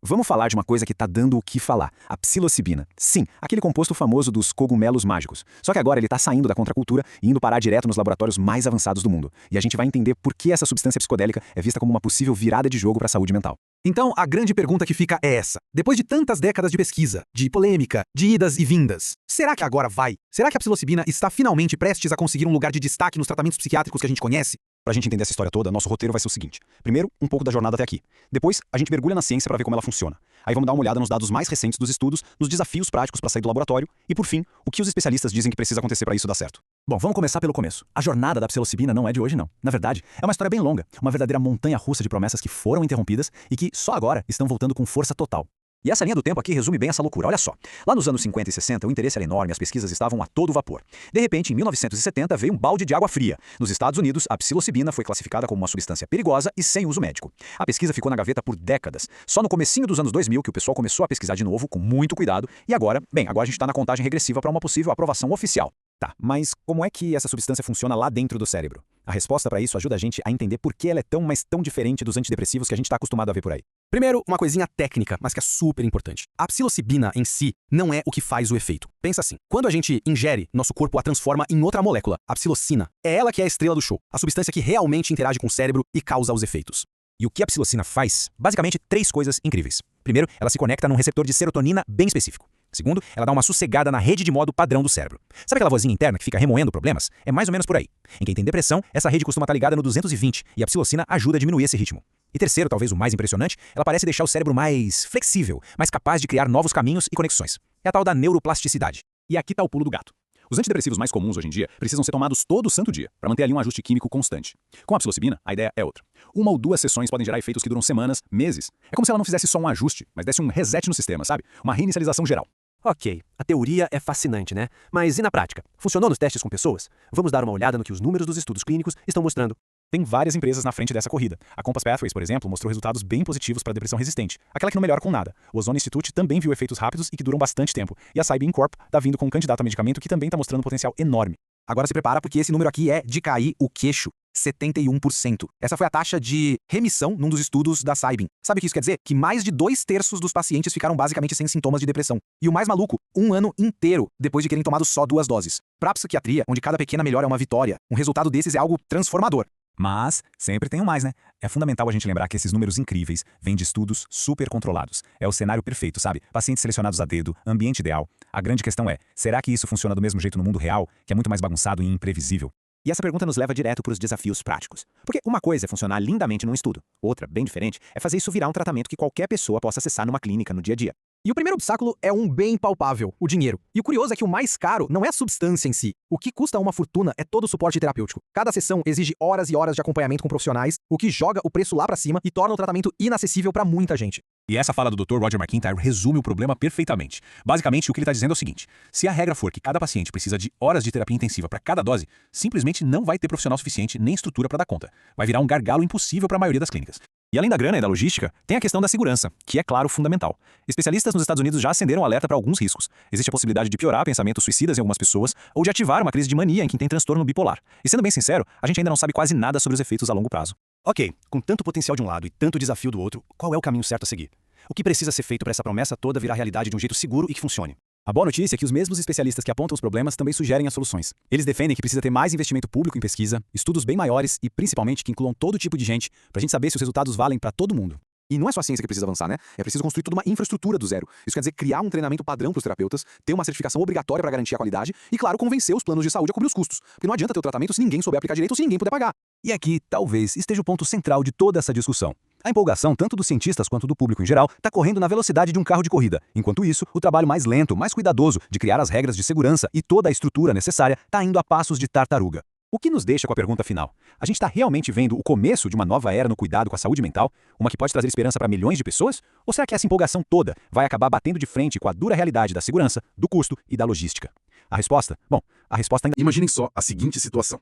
Vamos falar de uma coisa que tá dando o que falar, a psilocibina. Sim, aquele composto famoso dos cogumelos mágicos. Só que agora ele tá saindo da contracultura e indo parar direto nos laboratórios mais avançados do mundo. E a gente vai entender por que essa substância psicodélica é vista como uma possível virada de jogo para a saúde mental. Então, a grande pergunta que fica é essa. Depois de tantas décadas de pesquisa, de polêmica, de idas e vindas, será que agora vai? Será que a psilocibina está finalmente prestes a conseguir um lugar de destaque nos tratamentos psiquiátricos que a gente conhece? Pra gente entender essa história toda, nosso roteiro vai ser o seguinte. Primeiro, um pouco da jornada até aqui. Depois, a gente mergulha na ciência para ver como ela funciona. Aí vamos dar uma olhada nos dados mais recentes dos estudos, nos desafios práticos para sair do laboratório e, por fim, o que os especialistas dizem que precisa acontecer para isso dar certo. Bom, vamos começar pelo começo. A jornada da psilocibina não é de hoje, não. Na verdade, é uma história bem longa, uma verdadeira montanha-russa de promessas que foram interrompidas e que, só agora, estão voltando com força total. E essa linha do tempo aqui resume bem essa loucura. Olha só, lá nos anos 50 e 60 o interesse era enorme, as pesquisas estavam a todo vapor. De repente, em 1970 veio um balde de água fria. Nos Estados Unidos, a psilocibina foi classificada como uma substância perigosa e sem uso médico. A pesquisa ficou na gaveta por décadas. Só no comecinho dos anos 2000 que o pessoal começou a pesquisar de novo, com muito cuidado, e agora a gente está na contagem regressiva para uma possível aprovação oficial. Tá, mas como é que essa substância funciona lá dentro do cérebro? A resposta para isso ajuda a gente a entender por que ela é tão, mas tão diferente dos antidepressivos que a gente está acostumado a ver por aí. Primeiro, uma coisinha técnica, mas que é super importante. A psilocibina em si não é o que faz o efeito. Pensa assim, quando a gente ingere, nosso corpo a transforma em outra molécula, a psilocina. É ela que é a estrela do show, a substância que realmente interage com o cérebro e causa os efeitos. E o que a psilocina faz? Basicamente, 3 coisas incríveis. Primeiro, ela se conecta num receptor de serotonina bem específico. Segundo, ela dá uma sossegada na rede de modo padrão do cérebro. Sabe aquela vozinha interna que fica remoendo problemas? É mais ou menos por aí. Em quem tem depressão, essa rede costuma estar ligada no 220 e a psilocina ajuda a diminuir esse ritmo. E terceiro, talvez o mais impressionante, ela parece deixar o cérebro mais flexível, mais capaz de criar novos caminhos e conexões. É a tal da neuroplasticidade. E aqui está o pulo do gato. Os antidepressivos mais comuns hoje em dia precisam ser tomados todo santo dia, para manter ali um ajuste químico constante. Com a psilocibina, a ideia é outra. 1 ou 2 sessões podem gerar efeitos que duram semanas, meses. É como se ela não fizesse só um ajuste, mas desse um reset no sistema, sabe? Uma reinicialização geral. Ok, a teoria é fascinante, né? Mas e na prática? Funcionou nos testes com pessoas? Vamos dar uma olhada no que os números dos estudos clínicos estão mostrando. Tem várias empresas na frente dessa corrida. A Compass Pathways, por exemplo, mostrou resultados bem positivos para a depressão resistente, aquela que não melhora com nada. O Ozone Institute também viu efeitos rápidos e que duram bastante tempo. E a Cybin Corp está vindo com um candidato a medicamento que também está mostrando um potencial enorme. Agora se prepara porque esse número aqui é de cair o queixo. 71%. Essa foi a taxa de remissão num dos estudos da Cybin. Sabe o que isso quer dizer? Que mais de 2/3 dos pacientes ficaram basicamente sem sintomas de depressão. E o mais maluco, 1 ano inteiro depois de terem tomado só 2 doses. Pra psiquiatria, onde cada pequena melhora é uma vitória, um resultado desses é algo transformador. Mas sempre tem um mais, né? É fundamental a gente lembrar que esses números incríveis vêm de estudos super controlados. É o cenário perfeito, sabe? Pacientes selecionados a dedo, ambiente ideal. A grande questão é, será que isso funciona do mesmo jeito no mundo real, que é muito mais bagunçado e imprevisível? E essa pergunta nos leva direto para os desafios práticos. Porque uma coisa é funcionar lindamente num estudo. Outra, bem diferente, é fazer isso virar um tratamento que qualquer pessoa possa acessar numa clínica no dia a dia. E o primeiro obstáculo é um bem palpável, o dinheiro. E o curioso é que o mais caro não é a substância em si. O que custa uma fortuna é todo o suporte terapêutico. Cada sessão exige horas e horas de acompanhamento com profissionais, o que joga o preço lá pra cima e torna o tratamento inacessível pra muita gente. E essa fala do Dr. Roger McIntyre resume o problema perfeitamente. Basicamente, o que ele está dizendo é o seguinte: se a regra for que cada paciente precisa de horas de terapia intensiva para cada dose, simplesmente não vai ter profissional suficiente nem estrutura para dar conta. Vai virar um gargalo impossível para a maioria das clínicas. E além da grana e da logística, tem a questão da segurança, que é, claro, fundamental. Especialistas nos Estados Unidos já acenderam alerta para alguns riscos. Existe a possibilidade de piorar pensamentos suicidas em algumas pessoas ou de ativar uma crise de mania em quem tem transtorno bipolar. E sendo bem sincero, a gente ainda não sabe quase nada sobre os efeitos a longo prazo. Ok, com tanto potencial de um lado e tanto desafio do outro, qual é o caminho certo a seguir? O que precisa ser feito para essa promessa toda virar realidade de um jeito seguro e que funcione? A boa notícia é que os mesmos especialistas que apontam os problemas também sugerem as soluções. Eles defendem que precisa ter mais investimento público em pesquisa, estudos bem maiores e, principalmente, que incluam todo tipo de gente, pra gente saber se os resultados valem pra todo mundo. E não é só a ciência que precisa avançar, né? É preciso construir toda uma infraestrutura do zero. Isso quer dizer criar um treinamento padrão para os terapeutas, ter uma certificação obrigatória para garantir a qualidade e, claro, convencer os planos de saúde a cobrir os custos. Porque não adianta ter o tratamento se ninguém souber aplicar direito ou se ninguém puder pagar. E aqui, talvez, esteja o ponto central de toda essa discussão. A empolgação, tanto dos cientistas quanto do público em geral, está correndo na velocidade de um carro de corrida. Enquanto isso, o trabalho mais lento, mais cuidadoso de criar as regras de segurança e toda a estrutura necessária está indo a passos de tartaruga. O que nos deixa com a pergunta final? A gente está realmente vendo o começo de uma nova era no cuidado com a saúde mental? Uma que pode trazer esperança para milhões de pessoas? Ou será que essa empolgação toda vai acabar batendo de frente com a dura realidade da segurança, do custo e da logística? A resposta? Bom, a resposta ainda... Imaginem só a seguinte situação.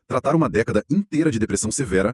Tratar uma década inteira de depressão severa,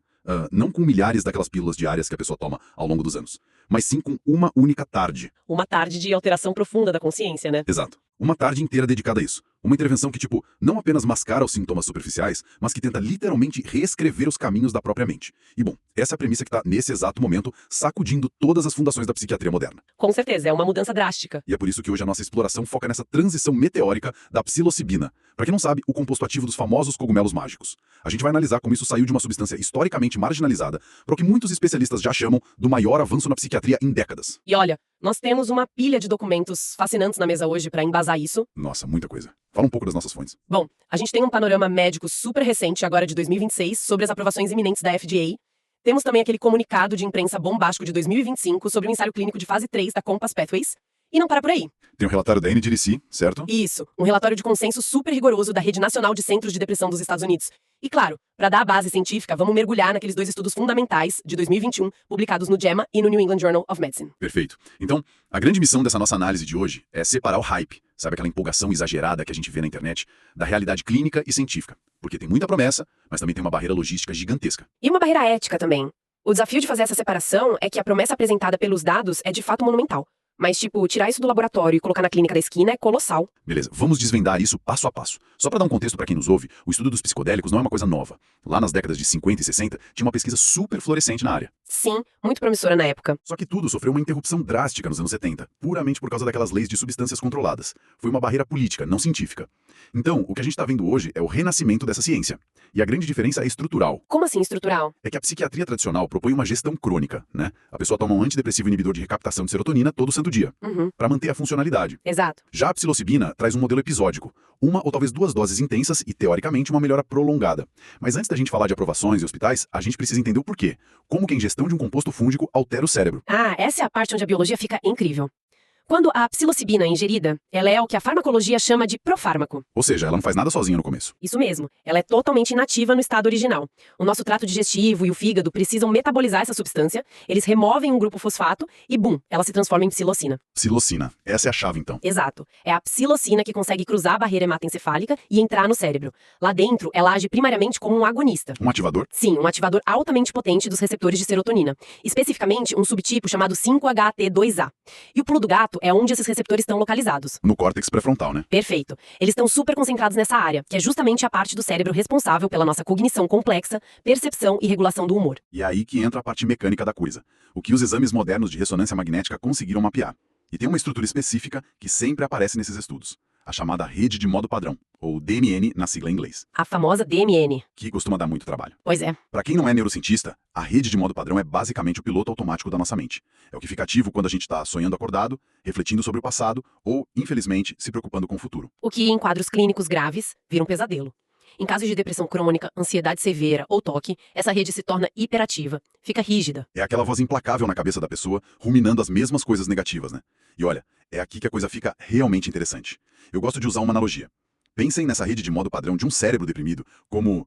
não com milhares daquelas pílulas diárias que a pessoa toma ao longo dos anos, mas sim com uma única tarde. Uma tarde de alteração profunda da consciência, né? Exato. Uma tarde inteira dedicada a isso. Uma intervenção que, tipo, não apenas mascara os sintomas superficiais, mas que tenta literalmente reescrever os caminhos da própria mente. E, bom, essa é a premissa que está, nesse exato momento, sacudindo todas as fundações da psiquiatria moderna. Com certeza, é uma mudança drástica. E é por isso que hoje a nossa exploração foca nessa transição meteórica da psilocibina. Para quem não sabe, o composto ativo dos famosos cogumelos mágicos. A gente vai analisar como isso saiu de uma substância historicamente marginalizada para o que muitos especialistas já chamam do maior avanço na psiquiatria em décadas. E olha, nós temos uma pilha de documentos fascinantes na mesa hoje para embasar isso. Nossa, muita coisa. Fala um pouco das nossas fontes. Bom, a gente tem um panorama médico super recente, agora de 2026, sobre as aprovações iminentes da FDA. Temos também aquele comunicado de imprensa bombástico de 2025 sobre o ensaio clínico de fase 3 da Compass Pathways. E não para por aí. Tem o relatório da NDDC, certo? Isso, um relatório de consenso super rigoroso da Rede Nacional de Centros de Depressão dos Estados Unidos. E claro, para dar a base científica, vamos mergulhar naqueles 2 estudos fundamentais de 2021, publicados no JAMA e no New England Journal of Medicine. Perfeito. Então, a grande missão dessa nossa análise de hoje é separar o hype, sabe aquela empolgação exagerada que a gente vê na internet, da realidade clínica e científica. Porque tem muita promessa, mas também tem uma barreira logística gigantesca. E uma barreira ética também. O desafio de fazer essa separação é que a promessa apresentada pelos dados é de fato monumental. Mas, tipo, tirar isso do laboratório e colocar na clínica da esquina é colossal. Beleza, vamos desvendar isso passo a passo. Só para dar um contexto para quem nos ouve, o estudo dos psicodélicos não é uma coisa nova. Lá nas décadas de 50 e 60, tinha uma pesquisa super florescente na área. Sim, muito promissora na época. Só que tudo sofreu uma interrupção drástica nos anos 70, puramente por causa daquelas leis de substâncias controladas. Foi uma barreira política, não científica. Então, o que a gente está vendo hoje é o renascimento dessa ciência. E a grande diferença é estrutural. Como assim estrutural? É que a psiquiatria tradicional propõe uma gestão crônica, né? A pessoa toma um antidepressivo inibidor de recaptação de serotonina todo santo dia, para manter a funcionalidade. Exato. Já a psilocibina traz um modelo episódico, uma ou talvez 2 doses intensas e, teoricamente, uma melhora prolongada. Mas antes da gente falar de aprovações e hospitais, a gente precisa entender o porquê. Como que a ingestão de um composto fúngico altera o cérebro. Ah, essa é a parte onde a biologia fica incrível. Quando a psilocibina é ingerida, ela é o que a farmacologia chama de profármaco. Ou seja, ela não faz nada sozinha no começo. Isso mesmo, ela é totalmente inativa no estado original. O nosso trato digestivo e o fígado precisam metabolizar essa substância, eles removem um grupo fosfato e, bum, ela se transforma em psilocina. Psilocina. Essa é a chave, então. Exato. É a psilocina que consegue cruzar a barreira hematoencefálica e entrar no cérebro. Lá dentro, ela age primariamente como um agonista. Um ativador? Sim, um ativador altamente potente dos receptores de serotonina. Especificamente, um subtipo chamado 5-HT2A. E o pulo do gato é onde esses receptores estão localizados. No córtex pré-frontal, né? Perfeito. Eles estão super concentrados nessa área, que é justamente a parte do cérebro responsável pela nossa cognição complexa, percepção e regulação do humor. E é aí que entra a parte mecânica da coisa. O que os exames modernos de ressonância magnética conseguiram mapear. E tem uma estrutura específica que sempre aparece nesses estudos. A chamada rede de modo padrão, ou DMN na sigla em inglês. A famosa DMN. Que costuma dar muito trabalho. Pois é. Para quem não é neurocientista, a rede de modo padrão é basicamente o piloto automático da nossa mente. É o que fica ativo quando a gente está sonhando acordado, refletindo sobre o passado ou, infelizmente, se preocupando com o futuro. O que, em quadros clínicos graves, vira um pesadelo. Em casos de depressão crônica, ansiedade severa ou toque, essa rede se torna hiperativa, fica rígida. É aquela voz implacável na cabeça da pessoa, ruminando as mesmas coisas negativas, né? E olha, é aqui que a coisa fica realmente interessante. Eu gosto de usar uma analogia. Pensem nessa rede de modo padrão de um cérebro deprimido como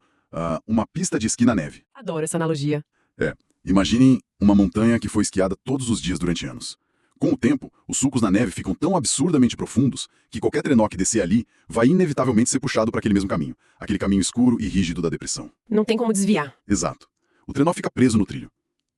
uma pista de esqui na neve. Adoro essa analogia. Imaginem uma montanha que foi esquiada todos os dias durante anos. Com o tempo, os sulcos na neve ficam tão absurdamente profundos que qualquer trenó que descer ali vai inevitavelmente ser puxado para aquele mesmo caminho. Aquele caminho escuro e rígido da depressão. Não tem como desviar. Exato. O trenó fica preso no trilho.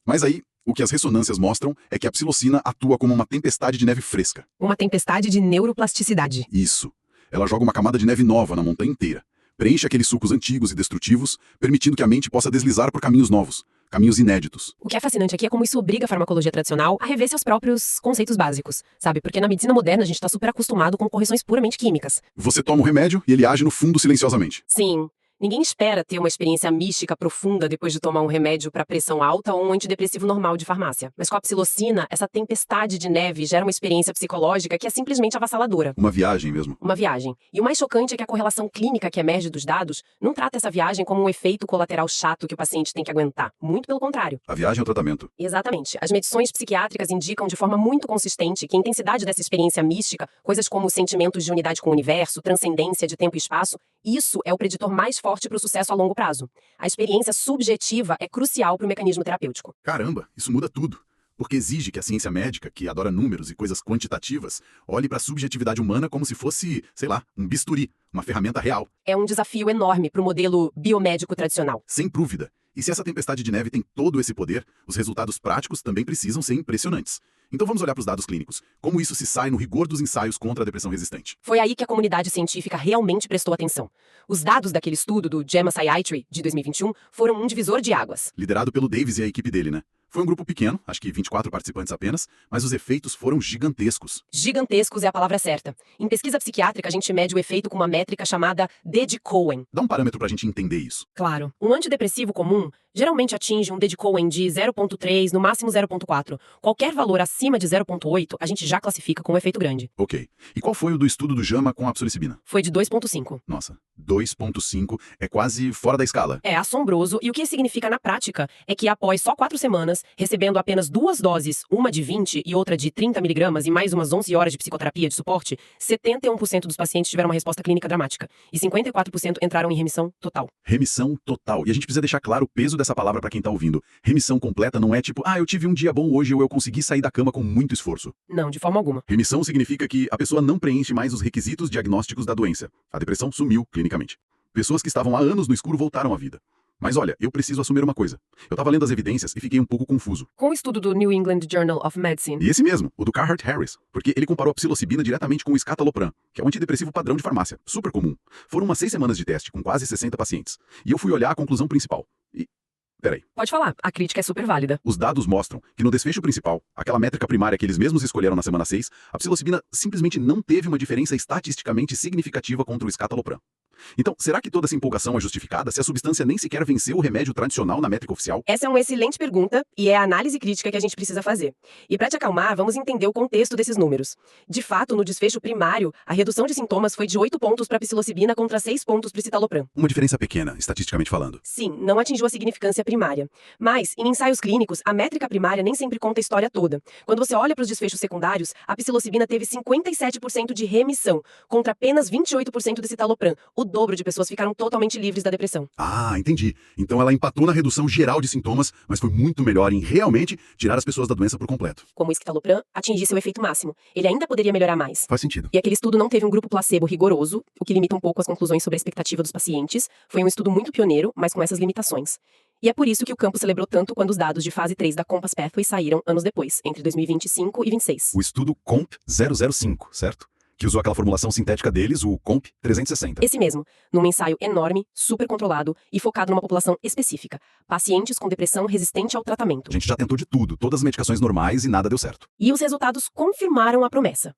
Mas aí, o que as ressonâncias mostram é que a psilocina atua como uma tempestade de neve fresca. Uma tempestade de neuroplasticidade. Isso. Ela joga uma camada de neve nova na montanha inteira. Preenche aqueles sulcos antigos e destrutivos, permitindo que a mente possa deslizar por caminhos novos. Caminhos inéditos. O que é fascinante aqui é como isso obriga a farmacologia tradicional a rever seus próprios conceitos básicos, sabe? Porque na medicina moderna a gente está super acostumado com correções puramente químicas. Você toma o remédio e ele age no fundo silenciosamente. Sim. Ninguém espera ter uma experiência mística profunda depois de tomar um remédio para pressão alta ou um antidepressivo normal de farmácia. Mas com a psilocina, essa tempestade de neve gera uma experiência psicológica que é simplesmente avassaladora. Uma viagem mesmo. Uma viagem. E o mais chocante é que a correlação clínica que emerge dos dados não trata essa viagem como um efeito colateral chato que o paciente tem que aguentar. Muito pelo contrário. A viagem é o tratamento. Exatamente. As medições psiquiátricas indicam de forma muito consistente que a intensidade dessa experiência mística, coisas como sentimentos de unidade com o universo, transcendência de tempo e espaço, isso é o preditor mais forte para o sucesso a longo prazo. A experiência subjetiva é crucial para o mecanismo terapêutico. Caramba, isso muda tudo. Porque exige que a ciência médica, que adora números e coisas quantitativas, olhe para a subjetividade humana como se fosse, sei lá, um bisturi, uma ferramenta real. É um desafio enorme para o modelo biomédico tradicional. Sem dúvida. E se essa tempestade de neve tem todo esse poder, os resultados práticos também precisam ser impressionantes. Então vamos olhar para os dados clínicos. Como isso se sai no rigor dos ensaios contra a depressão resistente. Foi aí que a comunidade científica realmente prestou atenção. Os dados daquele estudo do JAMA Psychiatry de 2021 foram um divisor de águas. Liderado pelo Davis e a equipe dele, né? Foi um grupo pequeno, acho que 24 participantes apenas, mas os efeitos foram gigantescos. Gigantescos é a palavra certa. Em pesquisa psiquiátrica, a gente mede o efeito com uma métrica chamada D de Cohen. Dá um parâmetro pra gente entender isso. Claro, um antidepressivo comum geralmente atinge um D de Cohen de 0,3, no máximo 0,4. Qualquer valor acima de 0,8, a gente já classifica com um efeito grande. Ok. E qual foi o do estudo do JAMA com a psilocibina? Foi de 2,5. Nossa, 2,5 é quase fora da escala. É assombroso, e o que isso significa na prática é que após só 4 semanas, recebendo apenas 2 doses, uma de 20 e outra de 30 miligramas e mais umas 11 horas de psicoterapia de suporte, 71% dos pacientes tiveram uma resposta clínica dramática e 54% entraram em remissão total. Remissão total. E a gente precisa deixar claro o peso dessa palavra pra quem tá ouvindo. Remissão completa não é tipo, eu tive um dia bom hoje ou eu consegui sair da cama com muito esforço. Não, de forma alguma. Remissão significa que a pessoa não preenche mais os requisitos diagnósticos da doença. A depressão sumiu clinicamente. Pessoas que estavam há anos no escuro voltaram à vida. Mas olha, eu preciso assumir uma coisa. Eu tava lendo as evidências e fiquei um pouco confuso. Com o estudo do New England Journal of Medicine. E esse mesmo, o do Carhart Harris, porque ele comparou a psilocibina diretamente com o escitalopram, que é um antidepressivo padrão de farmácia, super comum. Foram umas 6 semanas de teste com quase 60 pacientes. E eu fui olhar a conclusão principal. Peraí. Pode falar, a crítica é super válida. Os dados mostram que no desfecho principal, aquela métrica primária que eles mesmos escolheram na semana 6, a psilocibina simplesmente não teve uma diferença estatisticamente significativa contra o escitalopram. Então, será que toda essa empolgação é justificada se a substância nem sequer venceu o remédio tradicional na métrica oficial? Essa é uma excelente pergunta e é a análise crítica que a gente precisa fazer. E para te acalmar, vamos entender o contexto desses números. De fato, no desfecho primário, a redução de sintomas foi de 8 pontos para a psilocibina contra 6 pontos para o escitalopram. Uma diferença pequena, estatisticamente falando. Sim, não atingiu a significância primária. Mas, em ensaios clínicos, a métrica primária nem sempre conta a história toda. Quando você olha para os desfechos secundários, a psilocibina teve 57% de remissão, contra apenas 28% do escitalopram. O dobro de pessoas ficaram totalmente livres da depressão. Ah, entendi. Então ela empatou na redução geral de sintomas, mas foi muito melhor em realmente tirar as pessoas da doença por completo. Como o escitalopram atingisse o efeito máximo, ele ainda poderia melhorar mais. Faz sentido. E aquele estudo não teve um grupo placebo rigoroso, o que limita um pouco as conclusões sobre a expectativa dos pacientes. Foi um estudo muito pioneiro, mas com essas limitações. E é por isso que o campo celebrou tanto quando os dados de fase 3 da Compass Pathway saíram anos depois, entre 2025 e 2026. O estudo COMP005, certo? Que usou aquela formulação sintética deles, o COMP360. Esse mesmo, num ensaio enorme, super controlado e focado numa população específica, pacientes com depressão resistente ao tratamento. A gente já tentou de tudo, todas as medicações normais e nada deu certo. E os resultados confirmaram a promessa.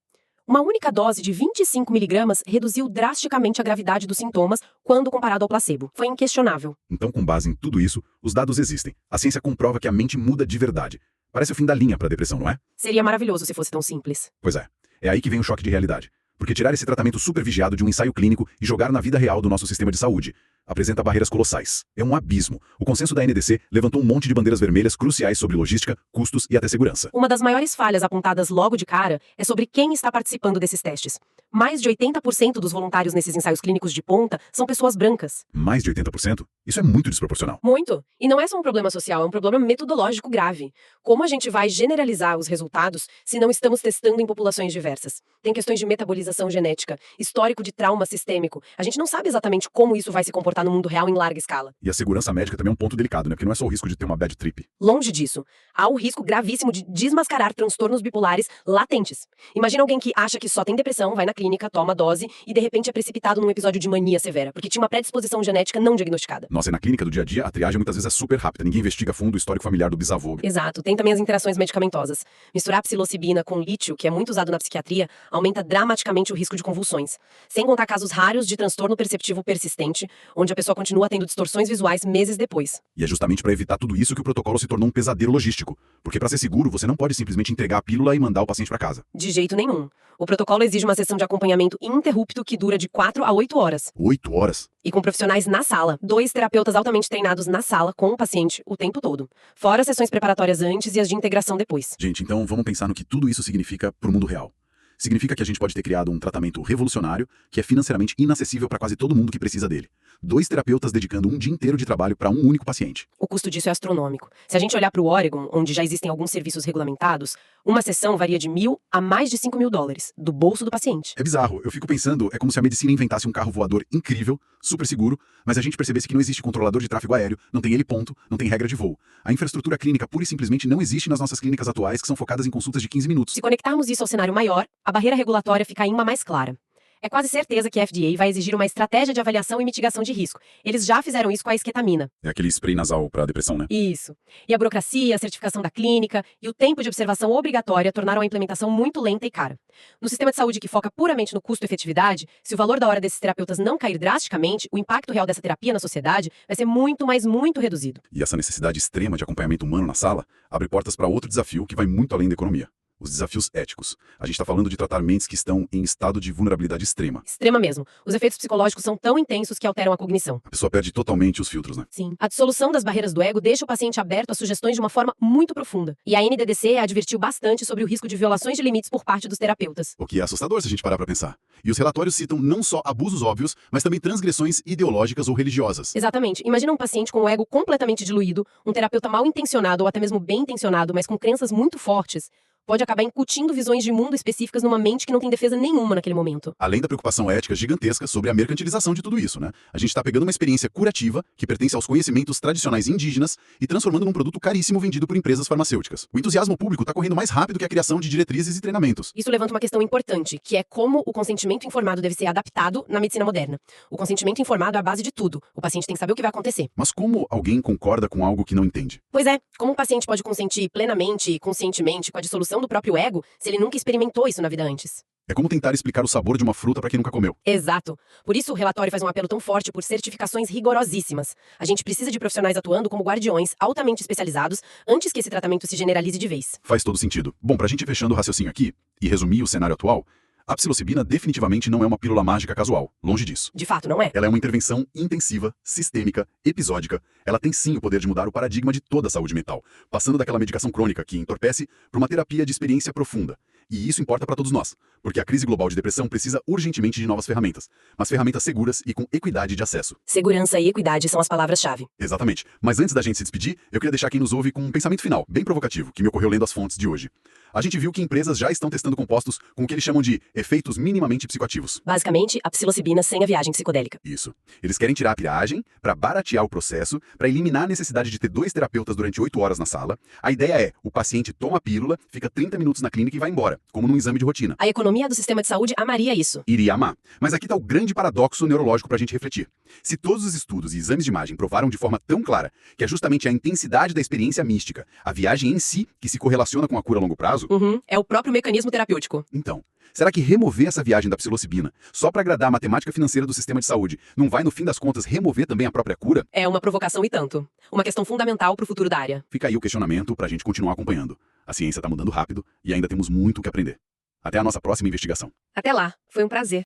Uma única dose de 25 miligramas reduziu drasticamente a gravidade dos sintomas quando comparado ao placebo. Foi inquestionável. Então, com base em tudo isso, os dados existem. A ciência comprova que a mente muda de verdade. Parece o fim da linha para a depressão, não é? Seria maravilhoso se fosse tão simples. Pois é. É aí que vem o choque de realidade. Porque tirar esse tratamento super vigiado de um ensaio clínico e jogar na vida real do nosso sistema de saúde apresenta barreiras colossais. É um abismo. O consenso da NDC levantou um monte de bandeiras vermelhas cruciais sobre logística, custos e até segurança. Uma das maiores falhas apontadas logo de cara é sobre quem está participando desses testes. Mais de 80% dos voluntários nesses ensaios clínicos de ponta são pessoas brancas. Mais de 80%? Isso é muito desproporcional. Muito. E não é só um problema social, é um problema metodológico grave. Como a gente vai generalizar os resultados se não estamos testando em populações diversas? Tem questões de metabolização genética, histórico de trauma sistêmico. A gente não sabe exatamente como isso vai se comportar no mundo real em larga escala. E a segurança médica também é um ponto delicado, né? Porque não é só o risco de ter uma bad trip. Longe disso. Há o risco gravíssimo de desmascarar transtornos bipolares latentes. Imagina alguém que acha que só tem depressão, vai na clínica, toma dose e de repente é precipitado num episódio de mania severa, porque tinha uma predisposição genética não diagnosticada. Nossa, e na clínica do dia a dia, a triagem muitas vezes é super rápida. Ninguém investiga a fundo o histórico familiar do bisavô. Exato. Tem também as interações medicamentosas. Misturar psilocibina com lítio, que é muito usado na psiquiatria, aumenta dramaticamente o risco de convulsões. Sem contar casos raros de transtorno perceptivo persistente, onde a pessoa continua tendo distorções visuais meses depois. E é justamente para evitar tudo isso que o protocolo se tornou um pesadelo logístico. Porque para ser seguro, você não pode simplesmente entregar a pílula e mandar o paciente para casa. De jeito nenhum. O protocolo exige uma sessão de acompanhamento ininterrupto que dura de 4 a 8 horas. 8 horas? E com profissionais na sala. 2 terapeutas altamente treinados na sala com o paciente o tempo todo. Fora as sessões preparatórias antes e as de integração depois. Gente, então vamos pensar no que tudo isso significa pro mundo real. Significa que a gente pode ter criado um tratamento revolucionário que é financeiramente inacessível para quase todo mundo que precisa dele. 2 terapeutas dedicando um dia inteiro de trabalho para um único paciente. O custo disso é astronômico. Se a gente olhar para o Oregon, onde já existem alguns serviços regulamentados, uma sessão varia de $1.000 a mais de $5.000, do bolso do paciente. É bizarro, eu fico pensando, é como se a medicina inventasse um carro voador incrível, super seguro, mas a gente percebesse que não existe controlador de tráfego aéreo, não tem heliponto, não tem regra de voo. A infraestrutura clínica pura e simplesmente não existe nas nossas clínicas atuais, que são focadas em consultas de 15 minutos. Se conectarmos isso ao cenário maior, a barreira regulatória fica ainda mais clara. É quase certeza que a FDA vai exigir uma estratégia de avaliação e mitigação de risco. Eles já fizeram isso com a esquetamina. É aquele spray nasal para depressão, né? Isso. E a burocracia, a certificação da clínica e o tempo de observação obrigatória tornaram a implementação muito lenta e cara. No sistema de saúde que foca puramente no custo-efetividade, se o valor da hora desses terapeutas não cair drasticamente, o impacto real dessa terapia na sociedade vai ser muito, mas muito reduzido. E essa necessidade extrema de acompanhamento humano na sala abre portas para outro desafio que vai muito além da economia. Os desafios éticos. A gente está falando de tratar mentes que estão em estado de vulnerabilidade extrema. Extrema mesmo. Os efeitos psicológicos são tão intensos que alteram a cognição. A pessoa perde totalmente os filtros, né? Sim. A dissolução das barreiras do ego deixa o paciente aberto a sugestões de uma forma muito profunda. E a NDDC advertiu bastante sobre o risco de violações de limites por parte dos terapeutas. O que é assustador se a gente parar para pensar. E os relatórios citam não só abusos óbvios, mas também transgressões ideológicas ou religiosas. Exatamente. Imagina um paciente com o ego completamente diluído, um terapeuta mal intencionado ou até mesmo bem intencionado, mas com crenças muito fortes, pode acabar incutindo visões de mundo específicas numa mente que não tem defesa nenhuma naquele momento. Além da preocupação ética gigantesca sobre a mercantilização de tudo isso, né? A gente está pegando uma experiência curativa que pertence aos conhecimentos tradicionais indígenas e transformando num produto caríssimo vendido por empresas farmacêuticas. O entusiasmo público está correndo mais rápido que a criação de diretrizes e treinamentos. Isso levanta uma questão importante, que é como o consentimento informado deve ser adaptado na medicina moderna. O consentimento informado é a base de tudo. O paciente tem que saber o que vai acontecer. Mas como alguém concorda com algo que não entende? Pois é, como um paciente pode consentir plenamente e conscientemente com a dissolução do próprio ego se ele nunca experimentou isso na vida antes? É como tentar explicar o sabor de uma fruta para quem nunca comeu. Exato. Por isso o relatório faz um apelo tão forte por certificações rigorosíssimas. A gente precisa de profissionais atuando como guardiões altamente especializados antes que esse tratamento se generalize de vez. Faz todo sentido. Bom, pra gente ir fechando o raciocínio aqui e resumir o cenário atual, a psilocibina definitivamente não é uma pílula mágica casual, longe disso. De fato, não é. Ela é uma intervenção intensiva, sistêmica, episódica. Ela tem sim o poder de mudar o paradigma de toda a saúde mental, passando daquela medicação crônica que entorpece para uma terapia de experiência profunda. E isso importa para todos nós, porque a crise global de depressão precisa urgentemente de novas ferramentas, mas ferramentas seguras e com equidade de acesso. Segurança e equidade são as palavras-chave. Exatamente. Mas antes da gente se despedir, eu queria deixar quem nos ouve com um pensamento final, bem provocativo, que me ocorreu lendo as fontes de hoje. A gente viu que empresas já estão testando compostos com o que eles chamam de efeitos minimamente psicoativos. Basicamente, a psilocibina sem a viagem psicodélica. Isso. Eles querem tirar a viagem para baratear o processo, para eliminar a necessidade de ter 2 terapeutas durante 8 horas na sala. A ideia é, o paciente toma a pílula, fica 30 minutos na clínica e vai embora, como num exame de rotina. A economia do sistema de saúde amaria isso. Iria amar. Mas aqui está o grande paradoxo neurológico para a gente refletir. Se todos os estudos e exames de imagem provaram de forma tão clara que é justamente a intensidade da experiência mística, a viagem em si, que se correlaciona com a cura a longo prazo, É o próprio mecanismo terapêutico. então, será que remover essa viagem da psilocibina só para agradar a matemática financeira do sistema de saúde não vai, no fim das contas, remover também a própria cura? É uma provocação e tanto. Uma questão fundamental para o futuro da área. Fica aí o questionamento para a gente continuar acompanhando. A ciência está mudando rápido e ainda temos muito o que aprender. Até a nossa próxima investigação. Até lá. Foi um prazer.